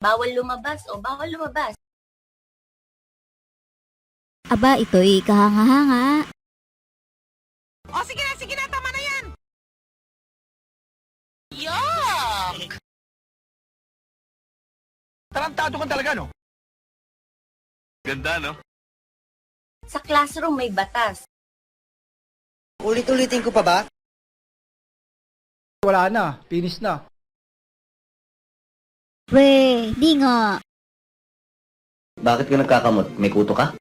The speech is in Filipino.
Bawal lumabas o bawal lumabas. Aba, ito'y kahanga-hanga. O sige na, tama na yan! Yuck! Tarantado ka talaga, no? Ganda, no? Sa classroom may batas. Ulit-ulitin ko pa ba? Wala na, finish na. Pre, di nga. Bakit ka nagkakamot? May kuto ka?